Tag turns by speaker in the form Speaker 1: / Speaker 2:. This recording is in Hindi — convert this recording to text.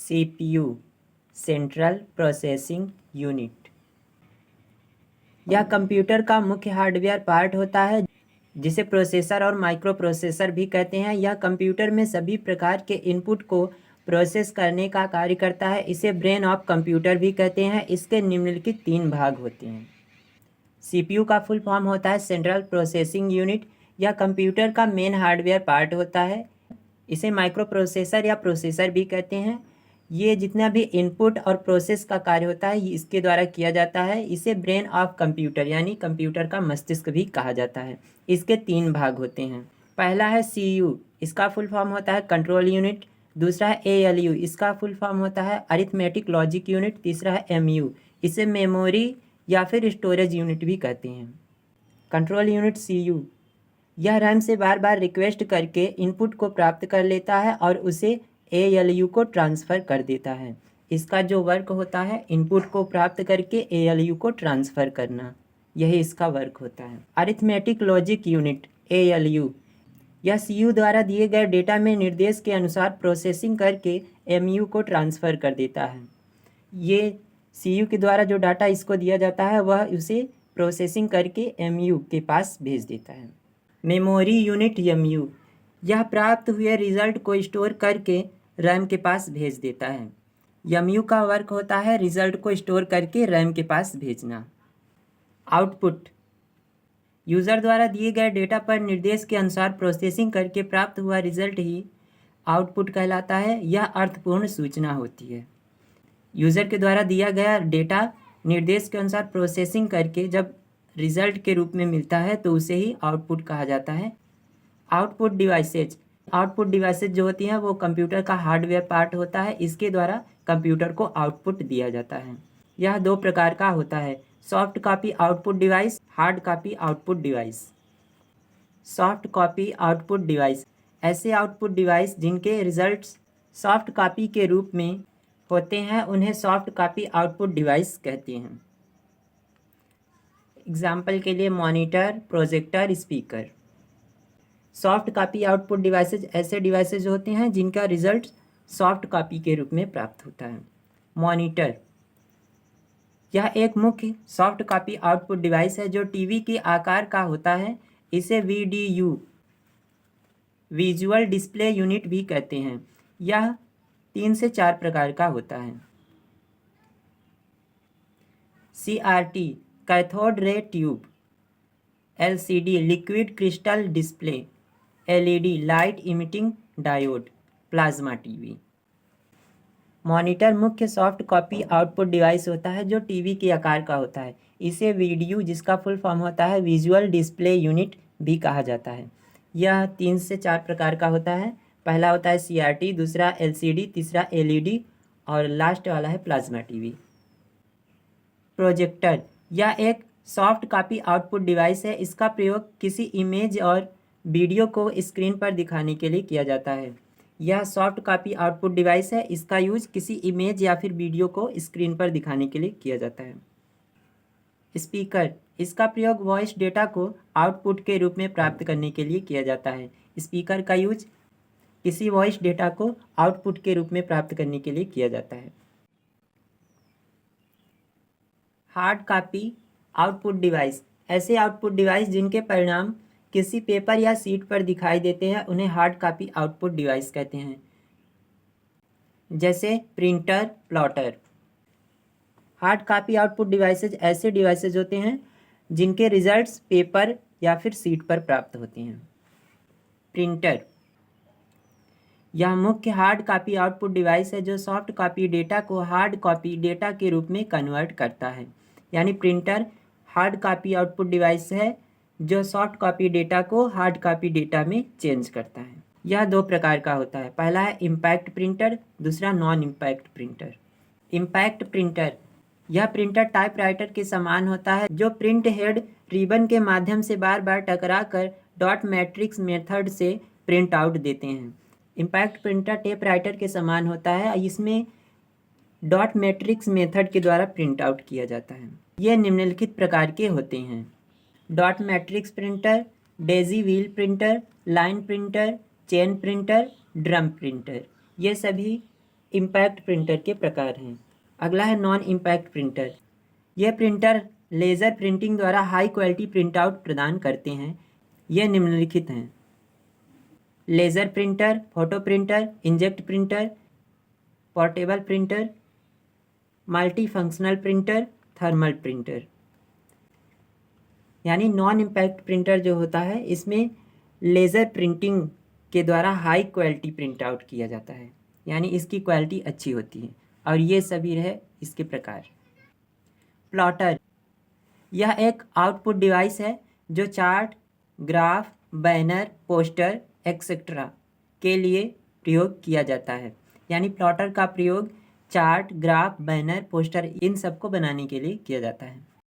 Speaker 1: CPU central processing unit. यह कंप्यूटर का मुख्य हार्डवेयर पार्ट होता है जिसे प्रोसेसर और माइक्रो प्रोसेसर भी कहते हैं। यह कंप्यूटर में सभी प्रकार के इनपुट को प्रोसेस करने का कार्य करता है। इसे ब्रेन ऑफ कंप्यूटर भी कहते हैं। इसके निम्नलिखित 3 भाग होते हैं। CPU का फुल फॉर्म होता है सेंट्रल प्रोसेसिंग यूनिट। यह कंप्यूटर का मेन हार्डवेयर पार्ट होता है। इसे माइक्रो प्रोसेसर या प्रोसेसर भी कहते हैं। ये जितना भी इनपुट और प्रोसेस का कार्य होता है ये इसके द्वारा किया जाता है। इसे ब्रेन ऑफ कंप्यूटर यानी कंप्यूटर का मस्तिष्क भी कहा जाता है। इसके 3 भाग होते हैं। पहला है CPU, इसका फुल फॉर्म होता है कंट्रोल यूनिट। दूसरा है ALU, इसका फुल फॉर्म होता है अरिथमेटिक लॉजिक यूनिट। तीसरा है MU, इसे मेमोरी या फिर स्टोरेज यूनिट भी कहते हैं। कंट्रोल यूनिट CPU यह रैम से बार बार रिक्वेस्ट करके इनपुट को प्राप्त कर लेता है और उसे ALU को ट्रांसफ़र कर देता है। इसका जो वर्क होता है इनपुट को प्राप्त करके ALU को ट्रांसफ़र करना, यही इसका वर्क होता है। अरिथमेटिक लॉजिक यूनिट ALU यह CPU द्वारा दिए गए डेटा में निर्देश के अनुसार प्रोसेसिंग करके MU को ट्रांसफ़र कर देता है। ये CPU के द्वारा जो डाटा इसको दिया जाता है वह उसे प्रोसेसिंग करके MU के पास भेज देता है। मेमोरी यूनिट MU यह प्राप्त हुए रिज़ल्ट को स्टोर करके रैम के पास भेज देता है। MU का वर्क होता है रिज़ल्ट को स्टोर करके रैम के पास भेजना। आउटपुट यूज़र द्वारा दिए गए डेटा पर निर्देश के अनुसार प्रोसेसिंग करके प्राप्त हुआ रिज़ल्ट ही आउटपुट कहलाता है। यह अर्थपूर्ण सूचना होती है। यूज़र के द्वारा दिया गया डेटा निर्देश के अनुसार प्रोसेसिंग करके जब रिज़ल्ट के रूप में मिलता है तो उसे ही आउटपुट कहा जाता है। आउटपुट डिवाइसेज जो होती हैं वो कंप्यूटर का हार्डवेयर पार्ट होता है। इसके द्वारा कंप्यूटर को आउटपुट दिया जाता है। यह 2 प्रकार का होता है, soft copy output device, hard copy output device. Soft copy output device ऐसे आउटपुट डिवाइस जिनके रिजल्ट्स सॉफ्ट कॉपी के रूप में होते हैं उन्हें सॉफ्ट कॉपी आउटपुट डिवाइस कहते हैं। एग्जाम्पल के लिए monitor, projector, speaker. Soft copy output devices ऐसे डिवाइसेज होते हैं जिनका रिजल्ट सॉफ्ट कॉपी के रूप में प्राप्त होता है। मॉनिटर यह एक मुख्य सॉफ्ट कॉपी आउटपुट डिवाइस है जो टीवी के आकार का होता है। इसे VDU विजुअल डिस्प्ले यूनिट भी कहते हैं। यह 3 से 4 प्रकार का होता है। CRT cathode ray tube, LCD liquid crystal display, LED light emitting diode, plasma TV. Monitor मुख्य सॉफ्ट कॉपी आउटपुट डिवाइस होता है जो टीवी के आकार का होता है। इसे VDU जिसका फुल फॉर्म होता है विजुअल डिस्प्ले यूनिट भी कहा जाता है। यह 3 से 4 प्रकार का होता है। पहला होता है CRT, दूसरा LCD, तीसरा LED और लास्ट वाला है प्लाज्मा टीवी। प्रोजेक्टर यह एक सॉफ्ट कॉपी आउटपुट डिवाइस है। इसका प्रयोग किसी इमेज और वीडियो को स्क्रीन पर दिखाने के लिए किया जाता है। यह सॉफ्ट कॉपी आउटपुट डिवाइस है। इसका यूज किसी इमेज या फिर वीडियो को स्क्रीन पर दिखाने के लिए किया जाता है। स्पीकर इसका प्रयोग वॉइस डेटा को आउटपुट के रूप में प्राप्त करने के लिए किया जाता है। स्पीकर का यूज किसी वॉइस डेटा को आउटपुट के रूप में प्राप्त करने के लिए किया जाता है। हार्ड कॉपी आउटपुट डिवाइस ऐसे आउटपुट डिवाइस जिनके परिणाम किसी पेपर या सीट पर दिखाई देते हैं उन्हें हार्ड कॉपी आउटपुट डिवाइस कहते हैं, जैसे printer, plotter. Hard copy output devices ऐसे डिवाइसेज होते हैं जिनके रिजल्ट्स पेपर या फिर सीट पर प्राप्त होते हैं। प्रिंटर यह मुख्य हार्ड कॉपी आउटपुट डिवाइस है जो सॉफ्ट कॉपी डेटा को हार्ड कॉपी डेटा के रूप में कन्वर्ट करता है। यानी printer hard copy output device है जो सॉफ्ट कॉपी डेटा को हार्ड कॉपी डेटा में चेंज करता है। यह 2 प्रकार का होता है। पहला है इम्पैक्ट प्रिंटर, दूसरा non impact printer. Impact printer यह प्रिंटर टाइपराइटर के समान होता है जो प्रिंट हेड रिबन के माध्यम से बार बार टकरा कर डॉट मैट्रिक्स मेथड से प्रिंट आउट देते हैं। इम्पैक्ट प्रिंटर टाइपराइटर के समान होता है। इसमें डॉट मैट्रिक्स मेथड के द्वारा प्रिंट आउट किया जाता है। ये निम्नलिखित प्रकार के होते हैं: dot matrix printer, Daisy wheel printer, line printer, chain printer, drum printer. ये सभी इम्पैक्ट प्रिंटर के प्रकार हैं। अगला है नॉन इम्पैक्ट प्रिंटर। यह प्रिंटर लेज़र प्रिंटिंग द्वारा हाई क्वालिटी प्रिंट आउट प्रदान करते हैं। यह निम्नलिखित हैं: laser printer, photo printer, inject printer, portable printer, multi functional printer, thermal printer. यानी नॉन इम्पैक्ट प्रिंटर जो होता है इसमें लेज़र प्रिंटिंग के द्वारा हाई क्वालिटी प्रिंट आउट किया जाता है, यानी इसकी क्वालिटी अच्छी होती है। और ये सभी रहे इसके प्रकार। प्लॉटर, यह एक आउटपुट डिवाइस है जो chart, graph, banner, poster etcetera के लिए प्रयोग किया जाता है। यानी प्लॉटर का प्रयोग चार्ट, ग्राफ, बैनर, पोस्टर इन सब को बनाने के लिए किया जाता है।